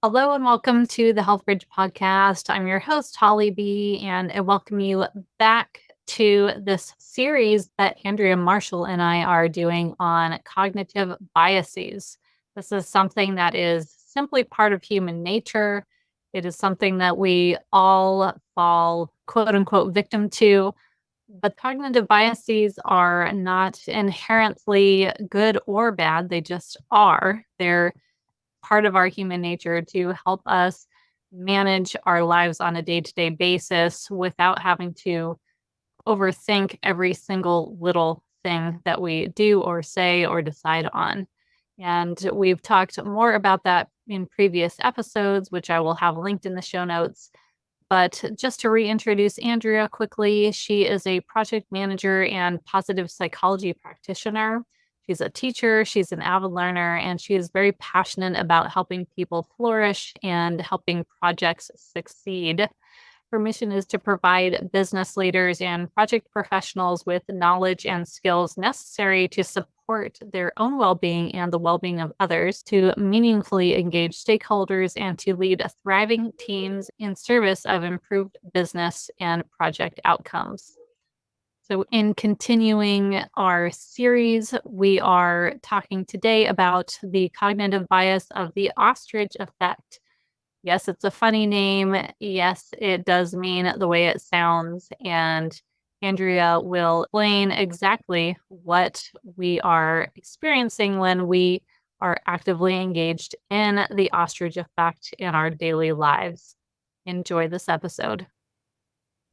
Hello and welcome to the Health Bridge podcast. I'm your host, Holly B, and I welcome you back to this series that Andrea Marshall and I are doing on cognitive biases. This is something that is simply part of human nature. It is something that we all fall, quote unquote, victim to. But cognitive biases are not inherently good or bad, they just are. They're part of our human nature to help us manage our lives on a day-to-day basis without having to overthink every single little thing that we do or say or decide on. And we've talked more about that in previous episodes, which I will have linked in the show notes. But just to reintroduce Andrea quickly, she is a project manager and positive psychology practitioner. She's a teacher, she's an avid learner, and she is very passionate about helping people flourish and helping projects succeed. Her mission is to provide business leaders and project professionals with knowledge and skills necessary to support their own well being and the well being of others, to meaningfully engage stakeholders, and to lead thriving teams in service of improved business and project outcomes. So, in continuing our series, we are talking today about the cognitive bias of the ostrich effect. Yes, it's a funny name. Yes, it does mean the way it sounds. And Andrea will explain exactly what we are experiencing when we are actively engaged in the ostrich effect in our daily lives. Enjoy this episode.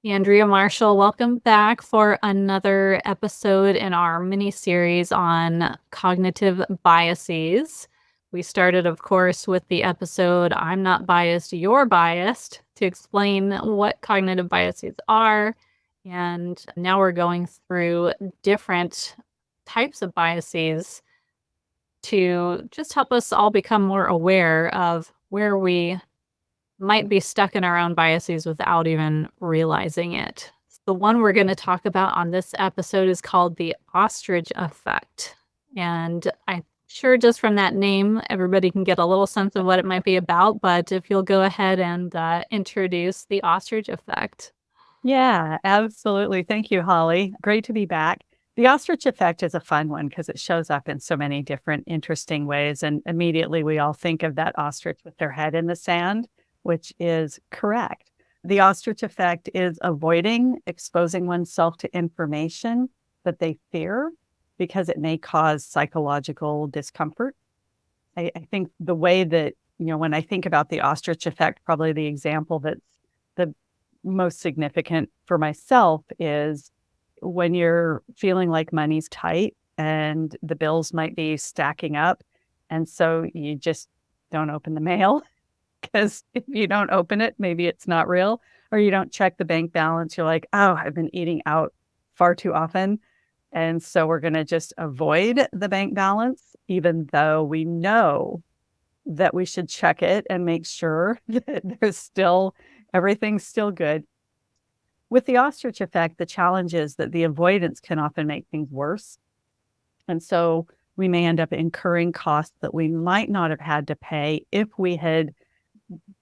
Andrea Marshall, welcome back for another episode in our mini series on cognitive biases. We started, of course, with the episode I'm Not Biased, You're Biased, to explain what cognitive biases are. And now we're going through different types of biases to just help us all become more aware of where we might be stuck in our own biases without even realizing it. The one we're going to talk about on this episode is called the ostrich effect. And I'm sure just from that name, everybody can get a little sense of what it might be about. But if you'll go ahead and introduce the ostrich effect. Yeah, absolutely. Thank you, Holly. Great to be back. The ostrich effect is a fun one because it shows up in so many different interesting ways. And immediately we all think of that ostrich with their head in the sand, which is correct. The ostrich effect is avoiding exposing oneself to information that they fear because it may cause psychological discomfort. I think the way that, when I think about the ostrich effect, probably the example that's the most significant for myself is when you're feeling like money's tight and the bills might be stacking up. And so you just don't open the mail because if you don't open it, maybe it's not real, or you don't check the bank balance. You're like, oh, I've been eating out far too often. And so we're going to just avoid the bank balance, even though we know that we should check it and make sure that everything's still good. With the ostrich effect, the challenge is that the avoidance can often make things worse. And so we may end up incurring costs that we might not have had to pay if we had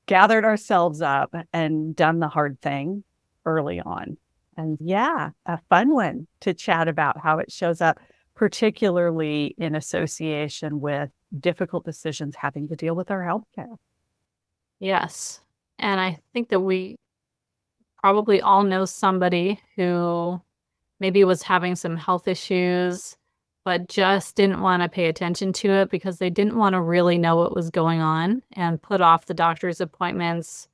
gathered ourselves up and done the hard thing early on. And yeah, a fun one to chat about how it shows up, particularly in association with difficult decisions having to deal with our healthcare. Yes. And I think that we probably all know somebody who maybe was having some health issues, but just didn't want to pay attention to it because they didn't want to really know what was going on and put off the doctor's appointments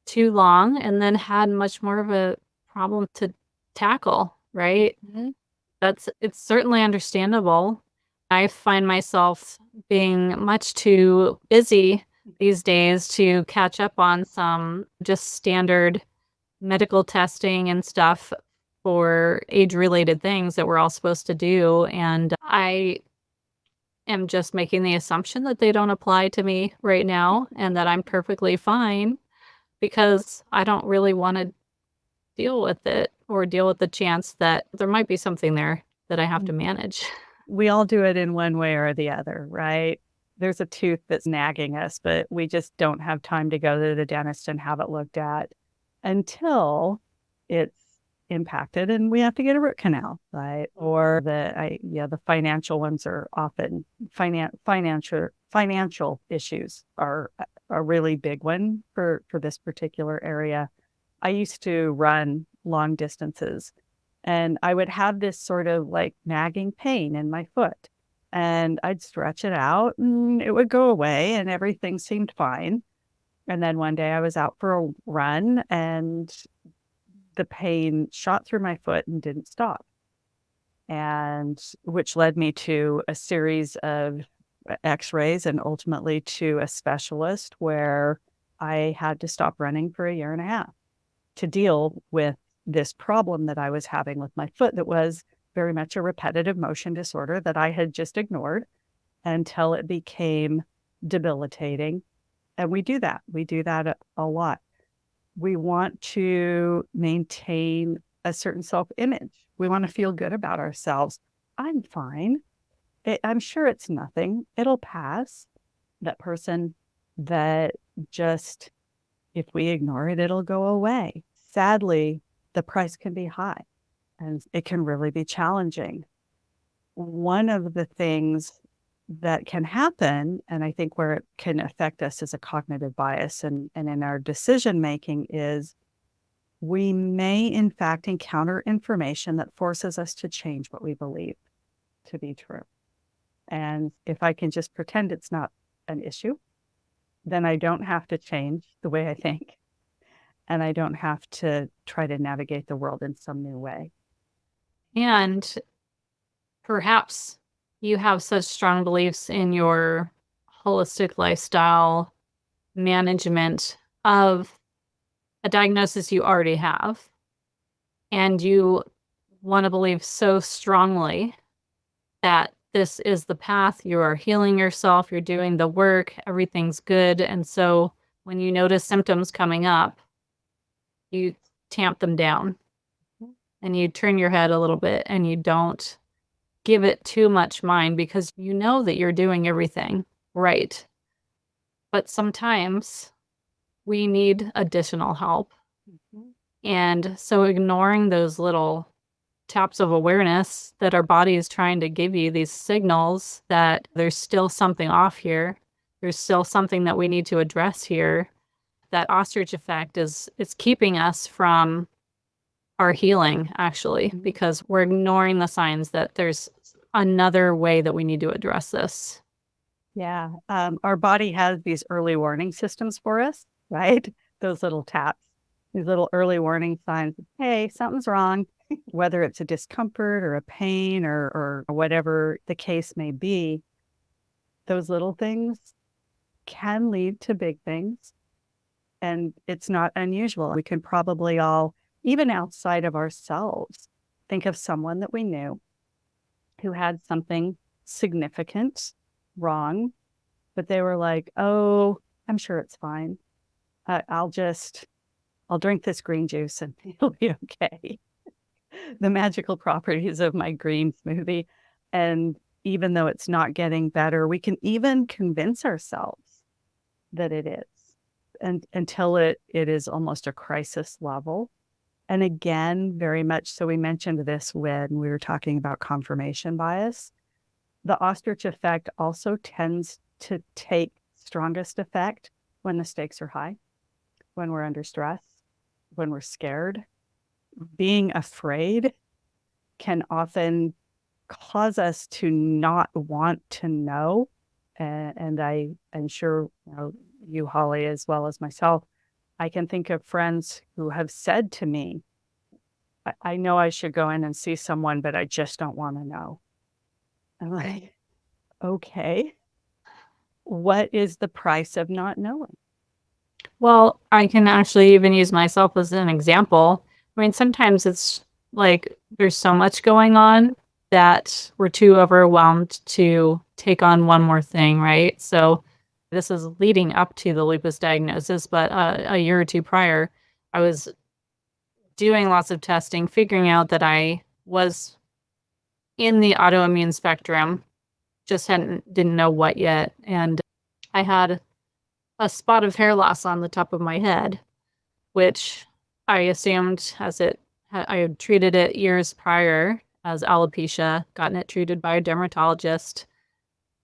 too long and then had much more of a problem to tackle, right? Mm-hmm. It's certainly understandable. I find myself being much too busy these days to catch up on some just standard medical testing and stuff for age-related things that we're all supposed to do. And I am just making the assumption that they don't apply to me right now and that I'm perfectly fine because I don't really want to deal with it or deal with the chance that there might be something there that I have to manage. We all do it in one way or the other, right? there's a tooth that's nagging us, but we just don't have time to go to the dentist and have it looked at until it's impacted and we have to get a root canal, right? Or the financial ones are often financial issues are a really big one for this particular area. I used to run long distances and I would have this sort of like nagging pain in my foot. And I'd stretch it out and it would go away and everything seemed fine. And then one day I was out for a run and the pain shot through my foot and didn't stop. And which led me to a series of x-rays and ultimately to a specialist where I had to stop running for a year and a half to deal with this problem that I was having with my foot that was very much a repetitive motion disorder that I had just ignored until it became debilitating. And we do that. We do that a lot. We want to maintain a certain self-image. We want to feel good about ourselves. I'm fine. I'm sure it's nothing. It'll pass. That person that just, if we ignore it, it'll go away. Sadly, the price can be high and it can really be challenging. One of the things that can happen, and I think where it can affect us as a cognitive bias and in our decision making, is we may in fact encounter information that forces us to change what we believe to be true. And if I can just pretend it's not an issue, then I don't have to change the way I think. And I don't have to try to navigate the world in some new way. And perhaps you have such strong beliefs in your holistic lifestyle management of a diagnosis you already have, and you want to believe so strongly that this is the path, you are healing yourself, you're doing the work, everything's good. And so when you notice symptoms coming up, you tamp them down and you turn your head a little bit and you don't give it too much mind because you know that you're doing everything right. But sometimes we need additional help. And so ignoring those little taps of awareness that our body is trying to give you, these signals that there's still something off here, there's still something that we need to address here. That ostrich effect is it's keeping us from our healing, actually, because we're ignoring the signs that there's another way that we need to address this. Yeah. Our body has these early warning systems for us, right? Those little taps, these little early warning signs. Hey, something's wrong, whether it's a discomfort or a pain or whatever the case may be. Those little things can lead to big things. And it's not unusual. We can probably all, even outside of ourselves, think of someone that we knew who had something significant wrong, but they were like, oh, I'm sure it's fine. I'll drink this green juice and it'll be okay. The magical properties of my green smoothie. And even though it's not getting better, we can even convince ourselves that it is until it is almost a crisis level. And again, very much so, we mentioned this when we were talking about confirmation bias. The ostrich effect also tends to take strongest effect when the stakes are high, when we're under stress, when we're scared. Being afraid can often cause us to not want to know. And I'm sure you, Holly, as well as myself, I can think of friends who have said to me, I know I should go in and see someone, but I just don't want to know. I'm like, okay, what is the price of not knowing? Well, I can actually even use myself as an example. I mean, sometimes it's like there's so much going on that we're too overwhelmed to take on one more thing, right? So this is leading up to the lupus diagnosis, but a year or two prior, I was doing lots of testing, figuring out that I was in the autoimmune spectrum. just didn't know what yet. And I had a spot of hair loss on the top of my head, which I assumed I had treated it years prior as alopecia, gotten it treated by a dermatologist.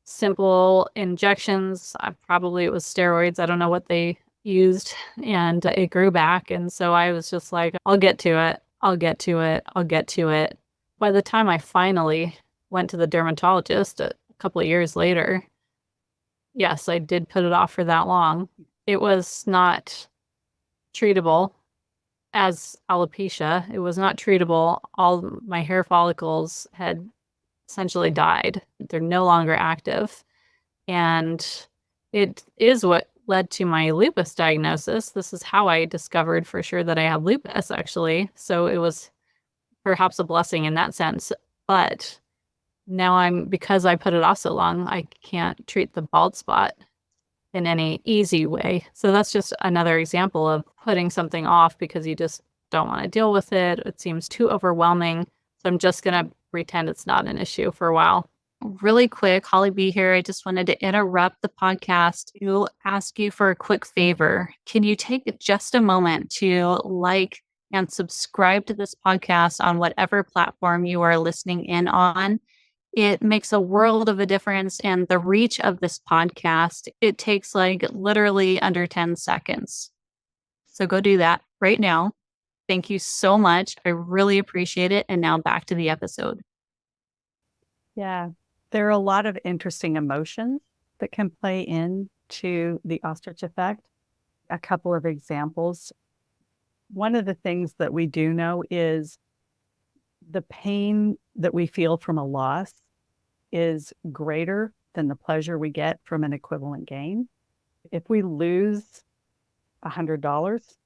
Simple injections. Probably it was steroids. I don't know what they used, and it grew back. And so I was just like, I'll get to it. I'll get to it. I'll get to it. By the time I finally went to the dermatologist a couple of years later, yes, I did put it off for that long. It was not treatable as alopecia. It was not treatable. All my hair follicles had essentially died. They're no longer active. And it is what led to my lupus diagnosis. This is how I discovered for sure that I had lupus, actually. So it was perhaps a blessing in that sense. But now because I put it off so long, I can't treat the bald spot in any easy way. So that's just another example of putting something off because you just don't want to deal with it. It seems too overwhelming. So I'm just going to pretend it's not an issue for a while. Really quick, Holly B here. I just wanted to interrupt the podcast to ask you for a quick favor. Can you take just a moment to like and subscribe to this podcast on whatever platform you are listening in on? It makes a world of a difference. And the reach of this podcast, it takes like literally under 10 seconds. So go do that right now. Thank you so much. I really appreciate it. And now back to the episode. Yeah. There are a lot of interesting emotions that can play into the ostrich effect. A couple of examples. One of the things that we do know is the pain that we feel from a loss is greater than the pleasure we get from an equivalent gain. If we lose $100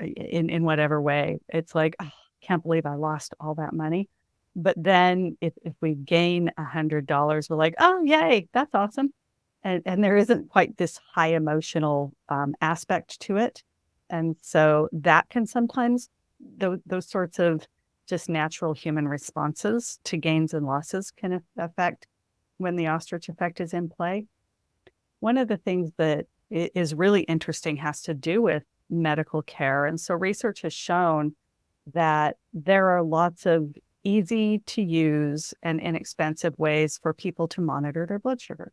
in whatever way, it's like, oh, can't believe I lost all that money. But then if we gain $100, we're like, oh, yay, that's awesome. And there isn't quite this high emotional aspect to it. And so that can sometimes, those sorts of just natural human responses to gains and losses can affect when the ostrich effect is in play. One of the things that is really interesting has to do with medical care. And so research has shown that there are lots of easy to use and inexpensive ways for people to monitor their blood sugar.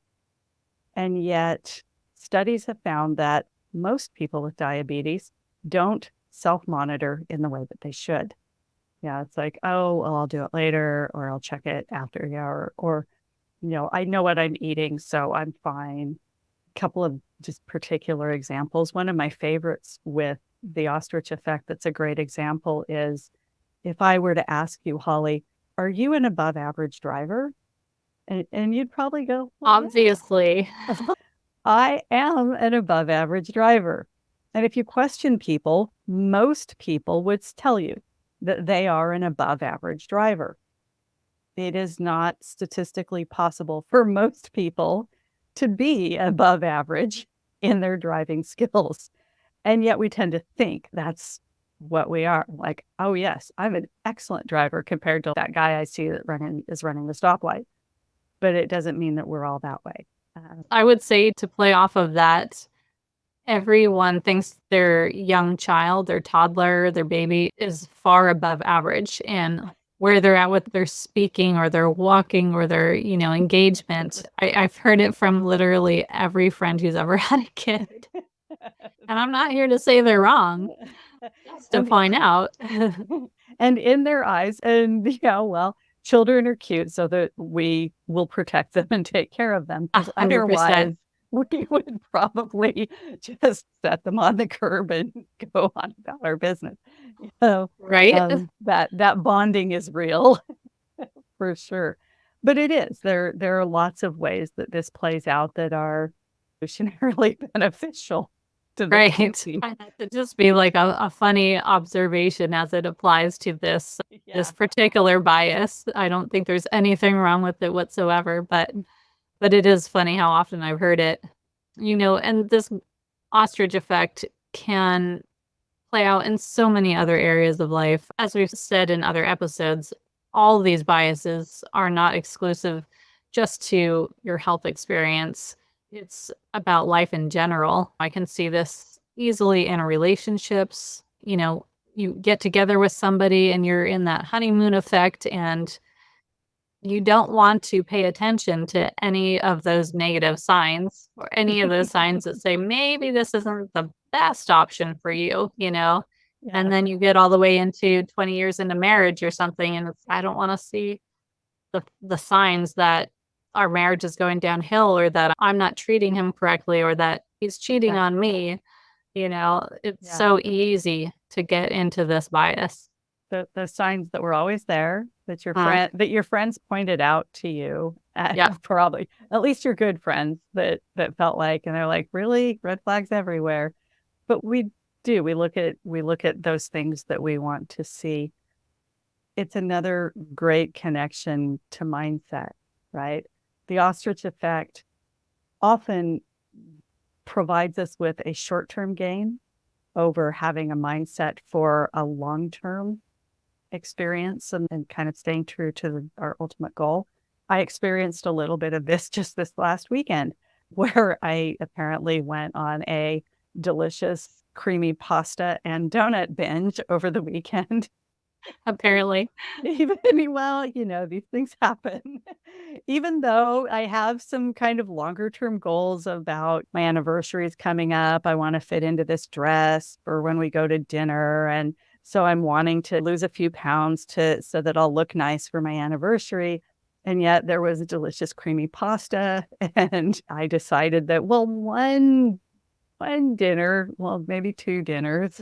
And yet studies have found that most people with diabetes don't self-monitor in the way that they should. Yeah, it's like, oh, well, I'll do it later, or I'll check it after, yeah, or I know what I'm eating, so I'm fine. A couple of just particular examples. One of my favorites with the ostrich effect that's a great example is if I were to ask you, Holly, are you an above average driver? And you'd probably go, well, obviously. Yeah. I am an above average driver. And if you question people, most people would tell you that they are an above average driver. It is not statistically possible for most people to be above average in their driving skills. And yet we tend to think that's what we are. Like, oh, yes, I'm an excellent driver compared to that guy I see that is running the stoplight. But it doesn't mean that we're all that way. I would say to play off of that, everyone thinks their young child, their toddler, their baby is far above average in where they're at with their speaking or their walking or their, engagement. I've heard it from literally every friend who's ever had a kid. And I'm not here to say they're wrong, just to point out. And in their eyes, and well, children are cute so that we will protect them and take care of them. 'Cause 100%. otherwise, we would probably just set them on the curb and go on about our business. Right? That bonding is real for sure. But it is. There are lots of ways that this plays out that are evolutionarily beneficial to the Right. species. To just be like a funny observation as it applies to this particular bias. I don't think there's anything wrong with it whatsoever, but it is funny how often I've heard it. And this ostrich effect can play out in so many other areas of life. As we've said in other episodes, all these biases are not exclusive just to your health experience. It's about life in general. I can see this easily in relationships. You get together with somebody and you're in that honeymoon effect, and you don't want to pay attention to any of those negative signs or any of those signs that say maybe this isn't the best option for you. And Yeah. then you get all the way into 20 years into marriage or something, and I don't want to see the signs that our marriage is going downhill, or that I'm not treating him correctly, or that he's cheating Yeah. on me. It's Yeah. so easy to get into this bias. The signs that were always there Mm, that your friends pointed out to you, yeah, probably at least your good friends that felt like, and they're like, really, red flags everywhere. But we look at those things that we want to see. It's another great connection to mindset, right? The ostrich effect often provides us with a short-term gain over having a mindset for a long-term experience, and kind of staying true to our ultimate goal. I experienced a little bit of this just this last weekend, where I apparently went on a delicious creamy pasta and donut binge over the weekend. apparently. Even well, these things happen. Even though I have some kind of longer term goals about my anniversary is coming up, I want to fit into this dress for when we go to dinner. And so I'm wanting to lose a few pounds so that I'll look nice for my anniversary. And yet there was a delicious creamy pasta. And I decided that, well, one dinner, well, maybe two dinners,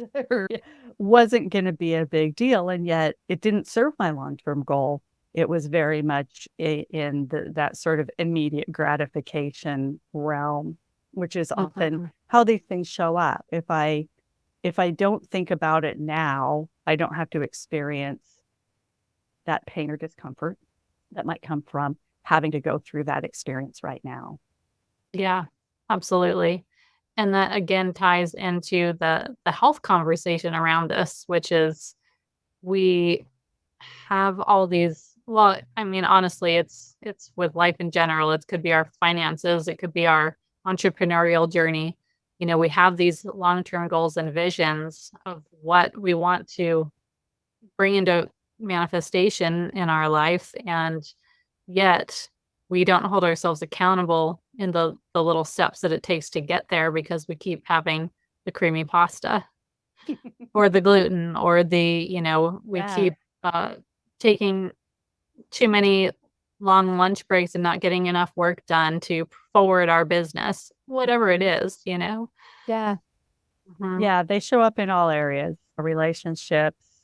wasn't going to be a big deal. And yet it didn't serve my long term goal. It was very much in that sort of immediate gratification realm, which is often Mhm. how these things show up. If I don't think about it now, I don't have to experience that pain or discomfort that might come from having to go through that experience right now. Yeah, absolutely. And that again ties into the health conversation around us, which is we have all these, well, I mean, honestly, it's with life in general. It could be our finances, it could be our entrepreneurial journey. We have these long-term goals and visions of what we want to bring into manifestation in our life, and yet we don't hold ourselves accountable in the little steps that it takes to get there, because we keep having the creamy pasta or the gluten, or we Yeah. keep uh, taking too many long lunch breaks and not getting enough work done to forward our business, whatever it is. Yeah. Mhm. Yeah, they show up in all areas, our relationships,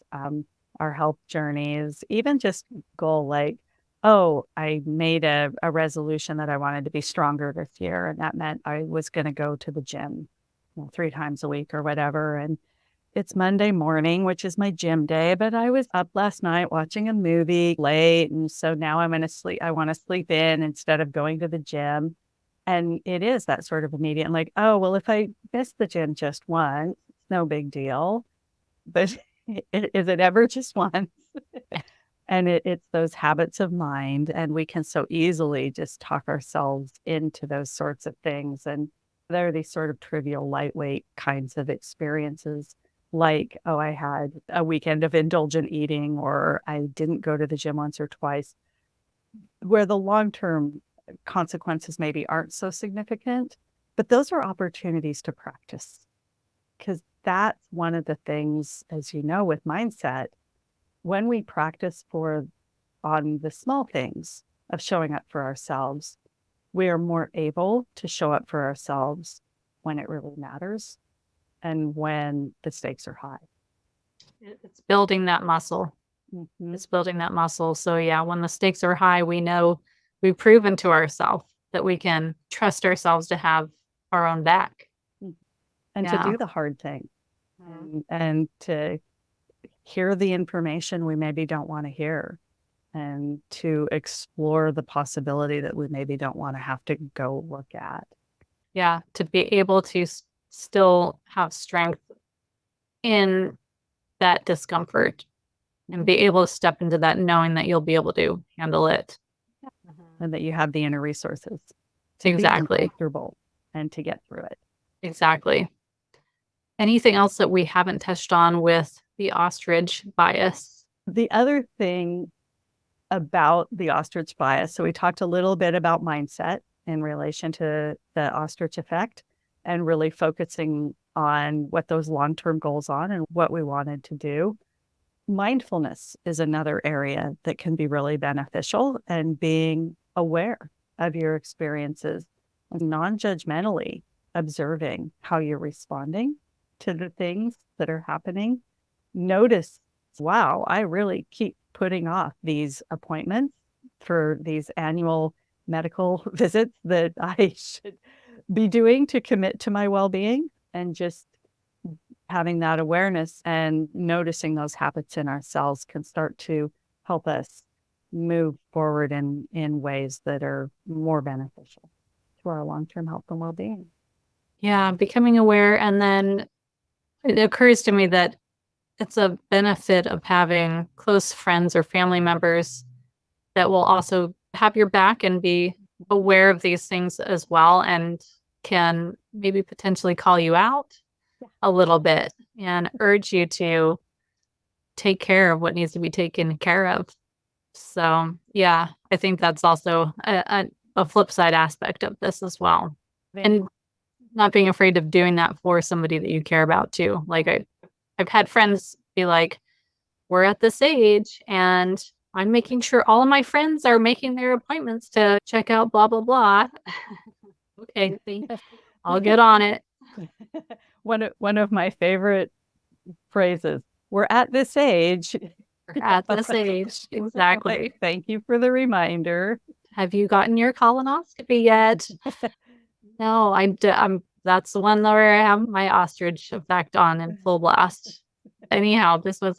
our health journeys, even just goal like, oh, I made a resolution that I wanted to be stronger this year. And that meant I was going to go to the gym 3 times a week or whatever. And it's Monday morning, which is my gym day, but I was up last night watching a movie late. And so now I'm going to sleep. I want to sleep in instead of going to the gym. And it is that sort of immediate, like, oh, well, if I miss the gym just once, it's no big deal. But is it ever just once? And it's those habits of mind. And we can so easily just talk ourselves into those sorts of things. And there are these sort of trivial, lightweight kinds of experiences, like, oh, I had a weekend of indulgent eating, or I didn't go to the gym once or twice, where the long term consequences maybe aren't so significant. But those are opportunities to practice, because that's one of the things, as you know, with mindset, when we practice on the small things of showing up for ourselves, we are more able to show up for ourselves when it really matters and when the stakes are high. It's building that muscle. Mm-hmm. It's building that muscle. So yeah, when the stakes are high, we know we've proven to ourselves that we can trust ourselves to have our own back. And to Yeah. do the hard thing, Mhm. and to hear the information we maybe don't want to hear, and to explore the possibility that we maybe don't want to have to go look at. Yeah, to be able to still have strength in that discomfort and be able to step into that knowing that you'll be able to handle it. and that you have the inner resources to be Exactly. uncomfortable and to get through it. Exactly. Anything else that we haven't touched on with the ostrich bias? The other thing about the ostrich bias, so we talked a little bit about mindset in relation to the ostrich effect and really focusing on what those long-term goals are and what we wanted to do. Mindfulness is another area that can be really beneficial, and being aware of your experiences, non-judgmentally observing how you're responding to the things that are happening. Notice, wow, I really keep putting off these appointments for these annual medical visits that I should be doing to commit to my well-being, and just having that awareness and noticing those habits in ourselves can start to help us move forward in ways that are more beneficial to our long-term health and well-being. Yeah, becoming aware. And then it occurs to me that it's a benefit of having close friends or family members that will also have your back and be aware of these things as well, and can maybe potentially call you out a little bit and urge you to take care of what needs to be taken care of. So, yeah, I think that's also a flip side aspect of this as well. And not being afraid of doing that for somebody that you care about too. Like I've had friends be like, we're at this age and I'm making sure all of my friends are making their appointments to check out blah, blah, blah. Okay, I'll get on it. One of my favorite phrases, we're at this age. We're at this age. Exactly. Thank you for the reminder. Have you gotten your colonoscopy yet? No, that's the one where I have my ostrich effect on in full blast. Anyhow, this was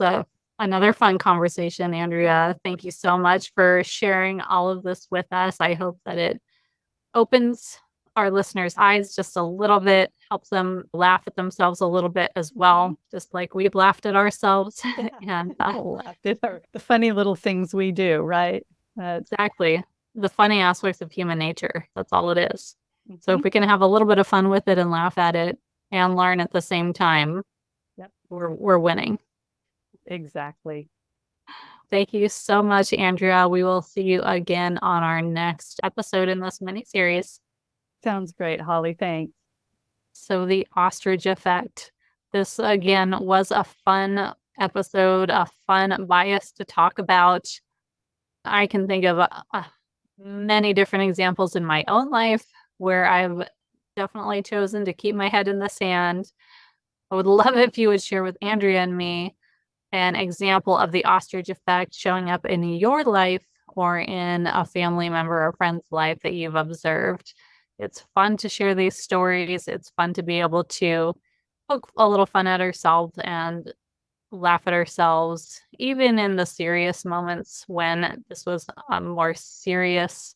another fun conversation, Andrea. Thank you so much for sharing all of this with us. I hope that it opens our listeners' eyes just a little bit, helps them laugh at themselves a little bit as well, just like we've laughed at ourselves. And laughed at the funny little things we do, right? exactly. The funny aspects of human nature. That's all it is. So if we can have a little bit of fun with it and laugh at it and learn at the same time, yep, we're winning. Exactly. Thank you so much, Andrea. We will see you again on our next episode in this mini series. Sounds great, Holly. Thanks. So the ostrich effect. This again was a fun episode, a fun bias to talk about. I can think of many different examples in my own life where I've definitely chosen to keep my head in the sand. I would love it if you would share with Andrea and me an example of the ostrich effect showing up in your life or in a family member or friend's life that you've observed. It's fun to share these stories. It's fun to be able to poke a little fun at ourselves and laugh at ourselves, even in the serious moments when this was a more serious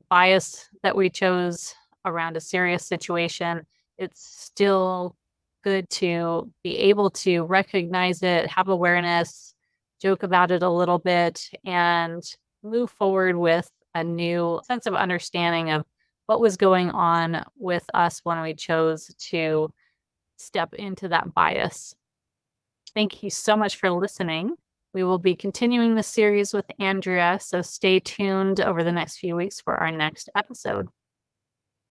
bias that we chose around a serious situation. It's still good to be able to recognize it, have awareness, joke about it a little bit, and move forward with a new sense of understanding of what was going on with us when we chose to step into that bias. Thank you so much for listening. We will be continuing the series with Andrea, so stay tuned over the next few weeks for our next episode.